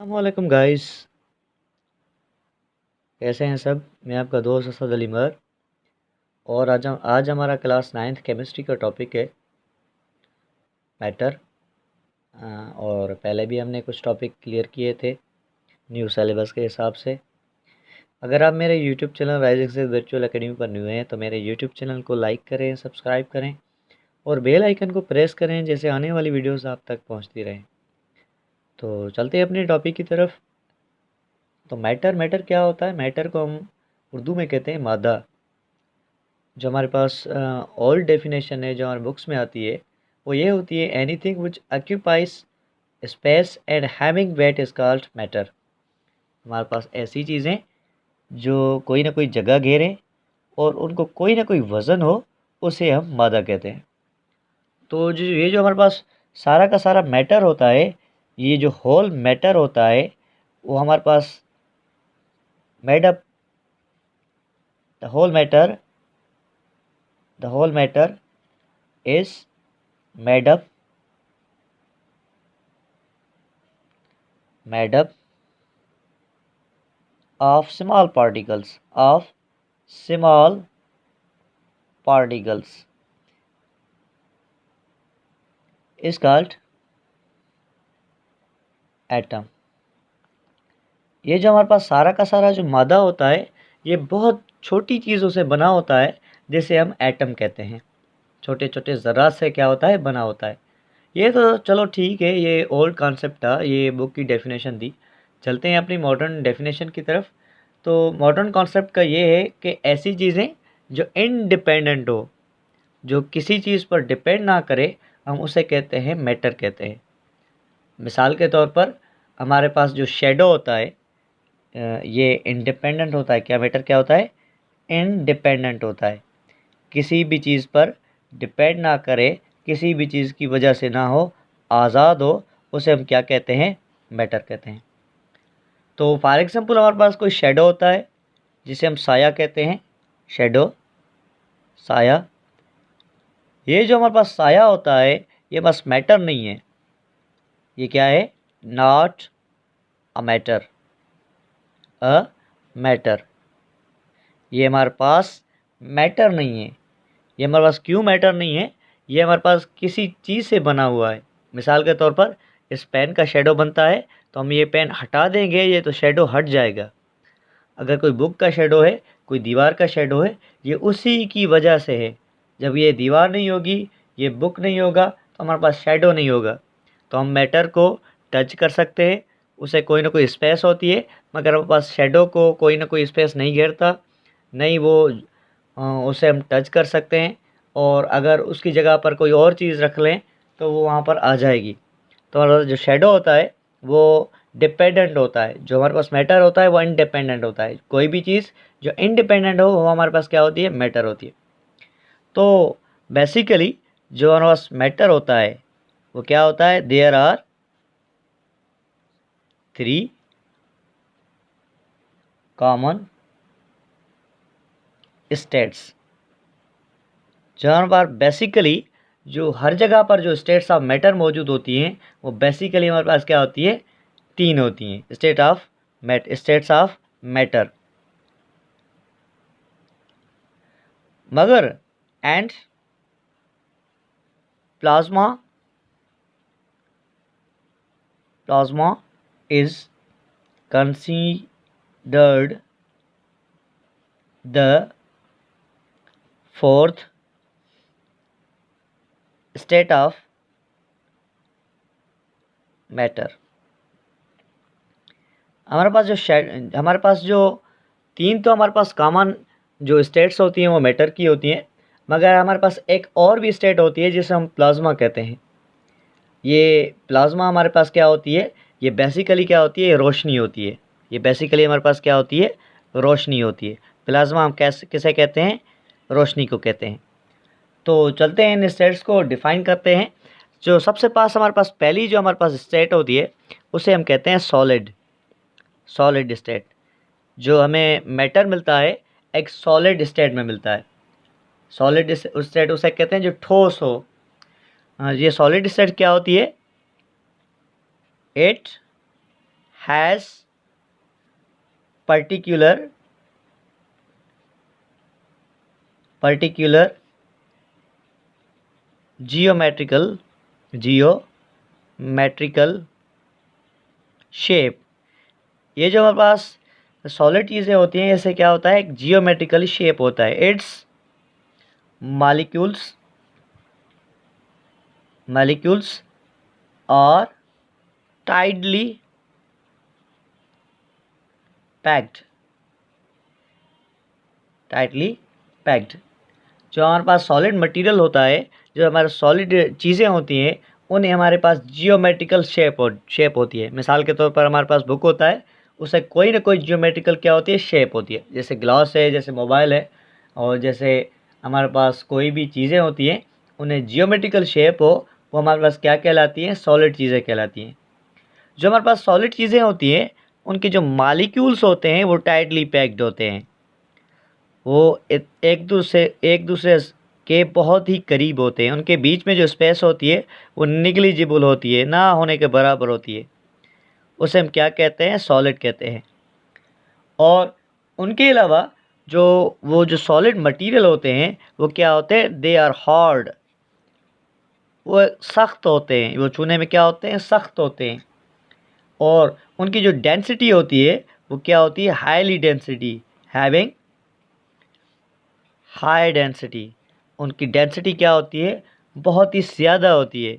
वालेकुम गाइस, कैसे हैं सब। मैं आपका दोस्त असद अली मर। और आज हमारा क्लास 9th केमिस्ट्री का टॉपिक है मैटर। और पहले भी हमने कुछ टॉपिक क्लियर किए थे न्यू सिलेबस के हिसाब से। अगर आप मेरे यूट्यूब चैनल राइजिंग से वर्चुअल एकेडमी पर न्यू हैं तो मेरे यूट्यूब चैनल को लाइक करें, सब्सक्राइब करें और बेल आइकन को प्रेस करें, जैसे आने वाली वीडियोस आप तक पहुंचती रहें। तो चलते हैं अपने टॉपिक की तरफ। तो मैटर क्या होता है? मैटर को हम उर्दू में कहते हैं मादा। जो हमारे पास ओल्ड डेफिनेशन है, जो हमारे बुक्स में आती है, वो ये होती है, anything which occupies space and having wait is called matter. हमारे पास ऐसी चीज़ें जो कोई ना कोई जगह घेरें और उनको कोई ना कोई वज़न हो, उसे हम मादा कहते हैं। तो जो ये जो हमारे पास सारा का सारा मैटर होता है, ये जो होल मैटर होता है, वो हमारे पास made up the whole matter is made up of small particles is called atom. ये जो हमारे पास सारा का सारा जो मादा होता है, ये बहुत छोटी चीज़ों से बना होता है, जिसे हम एटम कहते हैं। छोटे छोटे ज़रात से क्या होता है, बना होता है। ये तो चलो ठीक है, ये ओल्ड कॉन्सेप्ट था, ये बुक की डेफिनेशन थी। चलते हैं अपनी मॉडर्न डेफिनेशन की तरफ। तो मॉडर्न कॉन्सेप्ट का ये है कि ऐसी चीज़ें जो इंडिपेंडेंट हो, जो किसी चीज़ पर डिपेंड ना करे, हम उसे कहते हैं मैटर कहते हैं। मिसाल के तौर पर हमारे पास जो शेडो होता है, ये इंडिपेंडेंट होता है। क्या मैटर क्या होता है? इंडिपेंडेंट होता है। किसी भी चीज़ पर डिपेंड ना करे, किसी भी चीज़ की वजह से ना हो, आज़ाद हो, उसे हम क्या कहते हैं? मैटर कहते हैं। तो फॉर एग्ज़ाम्पल हमारे पास कोई शेडो होता है, जिसे हम साया कहते हैं। शेडो, साया। ये जो हमारे पास साया होता है, ये बस मैटर नहीं है। ये क्या है? Not a matter. ये हमारे पास मैटर नहीं है। ये हमारे पास क्यों मैटर नहीं है? ये हमारे पास किसी चीज़ से बना हुआ है। मिसाल के तौर पर इस पेन का शेडो बनता है, तो हम ये पेन हटा देंगे, ये तो शेडो हट जाएगा। अगर कोई बुक का शेडो है, कोई दीवार का शेडो है, ये उसी की वजह से है। जब ये दीवार नहीं होगी, ये बुक नहीं होगा, तो हमारे पास शेडो नहीं होगा। तो हम मैटर को टच कर सकते हैं, उसे कोई ना कोई स्पेस होती है, मगर हमारे पास शेडो को कोई ना कोई स्पेस नहीं घेरता, नहीं वो उसे हम टच कर सकते हैं। और अगर उसकी जगह पर कोई और चीज़ रख लें तो वो वहाँ पर आ जाएगी। तो हमारा जो शेडो होता है वो डिपेंडेंट होता है, जो हमारे पास मैटर होता है वो इंडिपेंडेंट होता है। कोई भी चीज़ जो इंडिपेंडेंट हो, वो हमारे पास क्या होती है? मैटर होती है। तो बेसिकली जो हमारे पास मैटर होता है वो क्या होता है? There are 3 common states. जो हमारे पास बेसिकली जो हर जगह पर जो स्टेट्स ऑफ मैटर मौजूद होती हैं, वो बेसिकली हमारे पास क्या होती है? 3 होती हैं। States of matter. मगर and plasma is considered the fourth state of matter. हमारे पास जो 3 तो हमारे पास कॉमन जो स्टेट्स होती हैं वो मैटर की होती हैं, मगर हमारे पास एक और भी स्टेट होती है जिसे हम प्लाज्मा कहते हैं। ये प्लाज्मा हमारे पास क्या होती है? ये बेसिकली क्या होती है? रोशनी होती है। ये बेसिकली हमारे पास क्या होती है? रोशनी होती है। प्लाज्मा हम किसे कहते हैं? रोशनी को कहते हैं। तो चलते हैं इन स्टेट्स को डिफ़ाइन करते हैं। जो सबसे पास हमारे पास पहली जो हमारे पास स्टेट होती है, उसे हम कहते हैं सॉलिड स्टेट। जो हमें मैटर मिलता है एक सॉलिड स्टेट में मिलता है। सॉलिड स्टेट उसे कहते हैं जो ठोस हो। ये सॉलिड स्टेट क्या होती है? It has particular geometrical shape. ये जो हमारे पास सॉलिड चीज़ें होती हैं, इससे क्या होता है, एक जियोमेट्रिकल शेप होता है। Its molecules are tightly packed. जो हमारे पास सॉलिड मटेरियल होता है, जो हमारे सॉलिड चीज़ें होती हैं, उन्हें हमारे पास जियोमेट्रिकल शेप होती है। मिसाल के तौर पर हमारे पास बुक होता है, उसे कोई ना कोई जियोमेट्रिकल क्या होती है, शेप होती है। जैसे ग्लास है, जैसे मोबाइल है, और जैसे हमारे पास कोई भी चीज़ें होती हैं, उन्हें जियोमेट्रिकल शेप हो, वो हमारे पास क्या कहलाती हैं, सॉलिड चीज़ें कहलाती हैं। जो हमारे पास सॉलिड चीज़ें होती हैं, उनके जो मॉलिक्यूल्स होते हैं वो टाइटली पैक्ड होते हैं। वो एक दूसरे के बहुत ही करीब होते हैं। उनके बीच में जो स्पेस होती है वो निग्लिजिबल होती है, ना होने के बराबर होती है। उसे हम क्या कहते हैं, सॉलिड कहते हैं। और उनके अलावा जो सॉलिड मटेरियल होते हैं वो क्या होते हैं, दे आर हार्ड। वो सख्त होते हैं, वो छूने में क्या होते हैं, सख्त होते हैं। और उनकी जो डेंसिटी होती है वो क्या होती है, highly density, having high density. उनकी डेंसिटी क्या होती है, बहुत ही ज़्यादा होती है।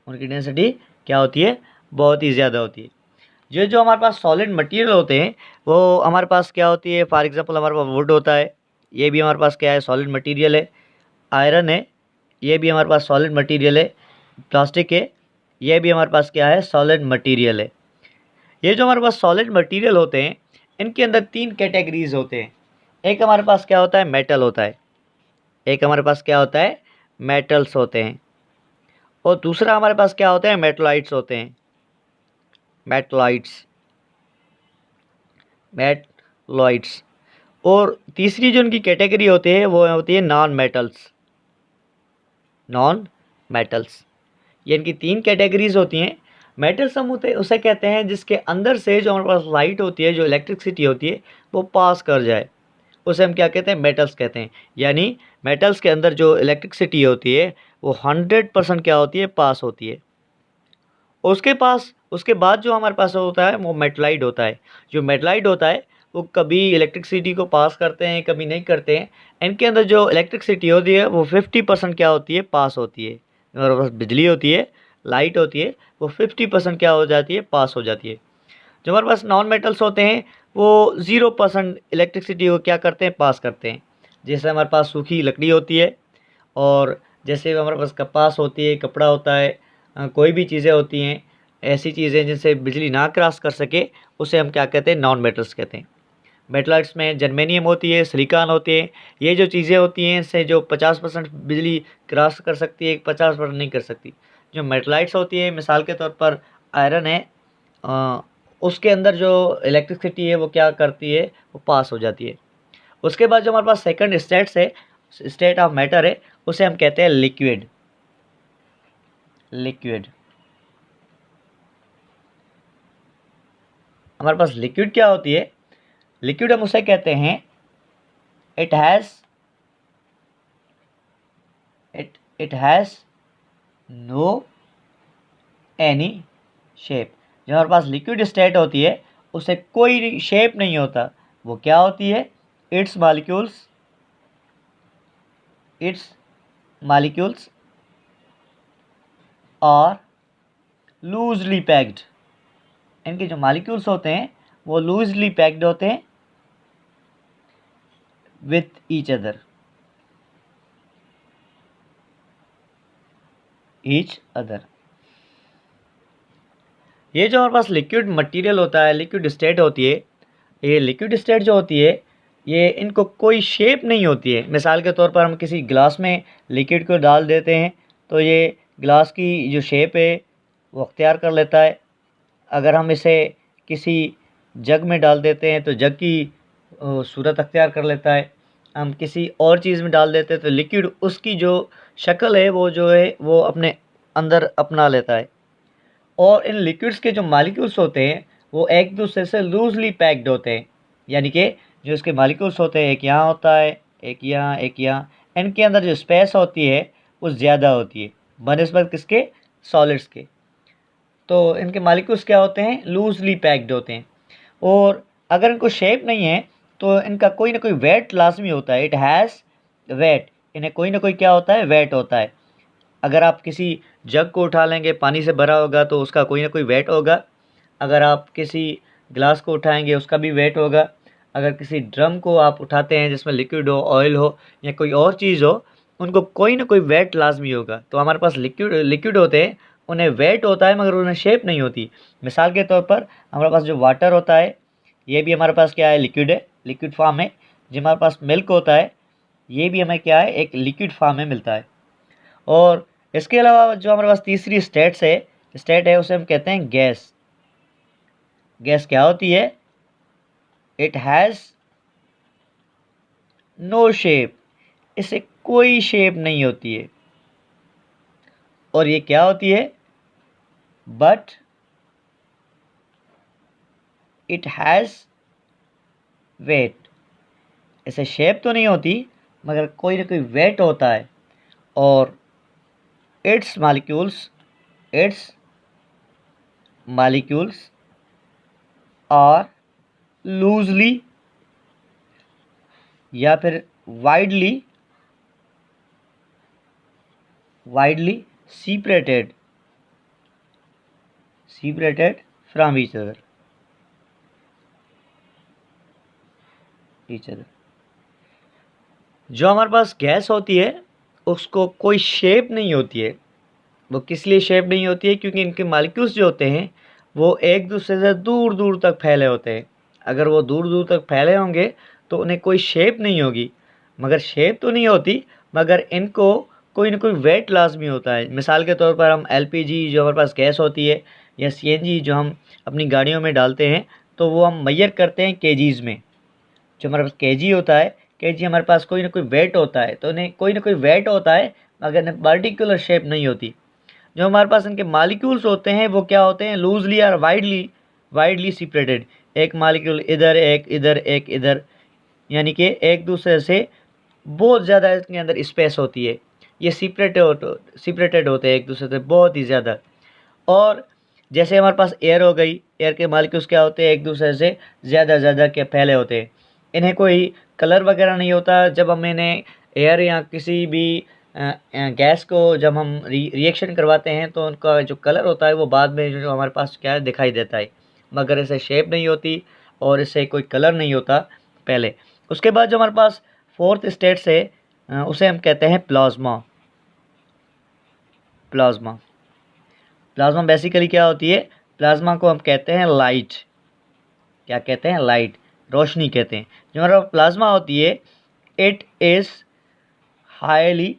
उनकी डेंसिटी क्या होती है, बहुत ही ज़्यादा होती है। जो हमारे पास सॉलिड मटेरियल होते हैं वो हमारे पास क्या होती है, फॉर एग्जांपल हमारे पास वुड होता है, ये भी हमारे पास क्या है, सॉलिड मटेरियल है। आयरन है, ये भी हमारे पास सॉलिड मटेरियल है। प्लास्टिक है, ये भी हमारे पास क्या है, सॉलिड मटेरियल है। ये जो हमारे पास सॉलिड मटेरियल होते हैं, इनके अंदर 3 कैटेगरीज होते हैं। एक हमारे पास क्या होता है, मेटल होता है। एक हमारे पास क्या होता है, मेटल्स होते हैं। और दूसरा हमारे पास क्या होते हैं, मेटलाइट्स होते हैं। मेटलॉइड्स। और तीसरी जो उनकी कैटेगरी होती है वो होती है नॉन मेटल्स। ये इनकी 3 कैटेगरीज होती हैं। मेटल्स हम उसे कहते हैं जिसके अंदर से जो हमारे पास लाइट होती है, जो इलेक्ट्रिसिटी होती है, वो पास कर जाए, उसे हम क्या कहते हैं, मेटल्स कहते हैं। यानी मेटल्स के अंदर जो इलेक्ट्रिसिटी होती है वो 100% क्या होती है, पास होती है। उसके बाद जो हमारे पास होता है वो मेटलाइट होता है। जो मेटलाइट होता है वो कभी इलेक्ट्रिसिटी को पास करते हैं, कभी नहीं करते हैं। इनके अंदर जो इलेक्ट्रिसिटी होती है वो 50% क्या होती है, पास होती है। हमारे पास बिजली होती है, लाइट होती है, वो 50% क्या हो जाती है, पास हो जाती है। जो हमारे पास नॉन मेटल्स होते हैं वो 0% इलेक्ट्रिसिटी को क्या करते हैं, पास करते हैं। जैसे हमारे पास सूखी लकड़ी होती है, और जैसे हमारे पास कपास होती है, कपड़ा होता है, कोई भी चीज़ें होती हैं, ऐसी चीज़ें जिनसे बिजली ना क्रॉस कर सके, उसे हम क्या कहते हैं, नॉन मेटल्स कहते हैं। मेटलाइट्स में जर्मेनियम होती है, सिलिकॉन होती है। ये जो चीज़ें होती हैं इससे जो 50% बिजली क्रॉस कर सकती है, 50% नहीं कर सकती। जो मेटलाइट्स होती है, मिसाल के तौर पर आयरन है, उसके अंदर जो इलेक्ट्रिसिटी है वो क्या करती है, वो पास हो जाती है। उसके बाद जो हमारे पास सेकंड स्टेट ऑफ मैटर है, उसे हम कहते हैं लिक्विड। हमारे पास लिक्विड क्या होती है, लिक्विड हम उसे कहते हैं it has no any shape. जो हमारे पास लिक्विड स्टेट होती है उसे कोई शेप नहीं होता। वो क्या होती है, its molecules are loosely packed. इनके जो मॉलिक्यूल्स होते हैं वो लूजली पैक्ड होते हैं विथ ईच अदर। ये जो हमारे पास लिक्विड मटेरियल होता है, लिक्विड स्टेट होती है, ये लिक्विड स्टेट जो होती है ये इनको कोई शेप नहीं होती है। मिसाल के तौर पर हम किसी ग्लास में लिक्विड को डाल देते हैं तो ये ग्लास की जो शेप है वो अख्तियार कर लेता है। अगर हम इसे किसी जग में डाल देते हैं तो जग की सूरत अख्तियार कर लेता है। हम किसी और चीज़ में डाल देते हैं तो लिक्विड उसकी जो शक्ल है वो जो है वो अपने अंदर अपना लेता है। और इन लिक्विड्स के जो मॉलिक्यूल्स होते हैं वो एक दूसरे से लूजली पैक्ड होते हैं, यानी कि जो इसके मॉलिक्यूल्स होते हैं एक यहाँ होता है, एक यहाँ, एक यहाँ, इनके अंदर जो स्पेस होती है वो ज़्यादा होती है बनिस्बत किसके, सॉलिड्स के। तो इनके मॉलिक्यूल्स क्या होते हैं, लूजली पैक्ड होते हैं। और अगर इनको शेप नहीं है तो इनका कोई ना कोई वेट लाजमी होता है, इट हैज़ वेट, इन्हें कोई ना कोई क्या होता है, वेट होता है। अगर आप किसी जग को उठा लेंगे, पानी से भरा होगा तो उसका कोई ना कोई वेट होगा। अगर आप किसी गिलास को उठाएंगे उसका भी वेट होगा। अगर किसी ड्रम को आप उठाते हैं जिसमें लिक्विड हो, ऑयल हो या कोई और चीज़ हो, उनको कोई ना कोई वेट लाजमी होगा। तो हमारे पास लिक्विड होते हैं, उन्हें वेट होता है मगर उन्हें शेप नहीं होती। मिसाल के तौर पर हमारे पास जो वाटर होता है ये भी हमारे पास क्या है, लिक्विड है, लिक्विड फॉर्म है। जो हमारे पास मिल्क होता है ये भी हमें क्या है, एक लिक्विड फॉर्म में मिलता है। और इसके अलावा जो हमारे पास तीसरी स्टेट है उसे हम कहते हैं गैस। गैस क्या होती है, इट हैज़ नो शेप, इसे कोई शेप नहीं होती है। और ये क्या होती है, बट इट हैज़ वेट, इसे शेप तो नहीं होती मगर कोई ना कोई वेट होता है। और इट्स मालिक्यूल्स आर लूजली या फिर widely separated from each other। जो हमारे पास गैस होती है उसको कोई शेप नहीं होती है। वो किस लिए शेप नहीं होती है, क्योंकि इनके मॉलिक्यूल्स जो होते हैं वो एक दूसरे से दूर दूर तक फैले होते हैं। अगर वो दूर दूर तक फैले होंगे तो उन्हें कोई शेप नहीं होगी। मगर शेप तो नहीं होती मगर इनको कोई ना कोई वेट लाजमी होता है। मिसाल के तौर पर हम एलपीजी जो हमारे पास गैस होती है या सीएनजी जो हम अपनी गाड़ियों में डालते हैं तो वो हम मेजर करते हैं केजीज़ में। जो हमारे पास केजी होता है, केजी हमारे पास कोई ना कोई वेट होता है, तो इन्हें कोई ना कोई वेट होता है मगर इन्हें पर्टिकुलर शेप नहीं होती। जो हमारे पास इनके मॉलिक्यूल्स होते हैं वो क्या होते हैं, लूजली और वाइडली सेपरेटेड। एक मॉलिक्यूल इधर, एक इधर, एक इधर, यानी कि एक दूसरे से बहुत ज़्यादा इसके अंदर स्पेस होती है। ये सेपरेटेड होते हैं एक दूसरे से बहुत ही ज़्यादा। और जैसे हमारे पास एयर हो गई, एयर के मॉलिक्यूल्स क्या होते हैं, एक दूसरे से ज़्यादा के फैले होते हैं। इन्हें कोई कलर वगैरह नहीं होता। जब हम इन्हें एयर या किसी भी गैस को जब हम रिएक्शन करवाते हैं तो उनका जो कलर होता है वो बाद में जो हमारे पास क्या है दिखाई देता है, मगर इसे शेप नहीं होती और इससे कोई कलर नहीं होता पहले। उसके बाद जो हमारे पास फोर्थ स्टेट से उसे हम कहते हैं प्लाज्मा। प्लाज्मा बेसिकली क्या होती है, प्लाज्मा को हम कहते हैं लाइट। क्या कहते हैं, लाइट, रोशनी कहते हैं। जो हमारा प्लाज्मा होती है it is highly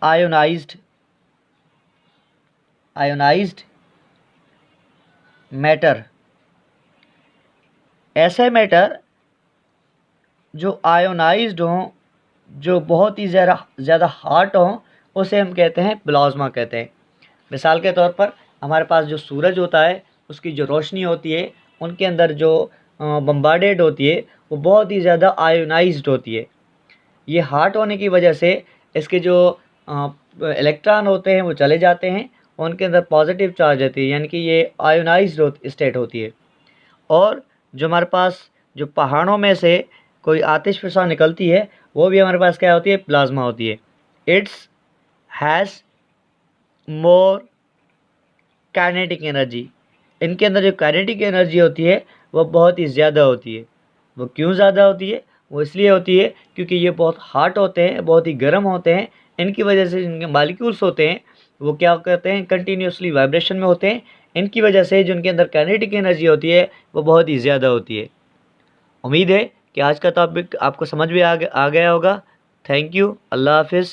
ionised matter. ऐसे मैटर जो आयोनाइज्ड हों, जो बहुत ही ज़्यादा हॉट हों, उसे हम कहते हैं प्लाज्मा कहते हैं। मिसाल के तौर पर हमारे पास जो सूरज होता है उसकी जो रोशनी होती है उनके अंदर जो बम्बार्डेड होती है वो बहुत ही ज़्यादा आयोनाइज्ड होती है। ये हॉट होने की वजह से इसके जो इलेक्ट्रॉन होते हैं वो चले जाते हैं, उनके अंदर पॉजिटिव चार्ज रहती है, यानी कि ये आयोनाइज्ड स्टेट होती है। और जो हमारे पास जो पहाड़ों में से कोई आतिश फ़िज़ा निकलती है वो भी हमारे पास क्या होती है, प्लाज्मा होती है। It's has more kinetic energy. इनके अंदर जो काइनेटिक एनर्जी होती है वो बहुत ही ज़्यादा होती है। वो क्यों ज़्यादा होती है, वो इसलिए होती है क्योंकि ये बहुत हॉट होते हैं, बहुत ही गर्म होते हैं। इनकी वजह से इनके मॉलिक्यूल्स होते हैं वो क्या करते हैं, कंटिन्यूसली वाइब्रेशन में होते हैं। इनकी वजह से जो उनके अंदर काइनेटिक एनर्जी होती है वो बहुत ही ज़्यादा होती है। उम्मीद है कि आज का टॉपिक आपको समझ में आ गया होगा। थैंक यू, अल्लाह हाफिज़।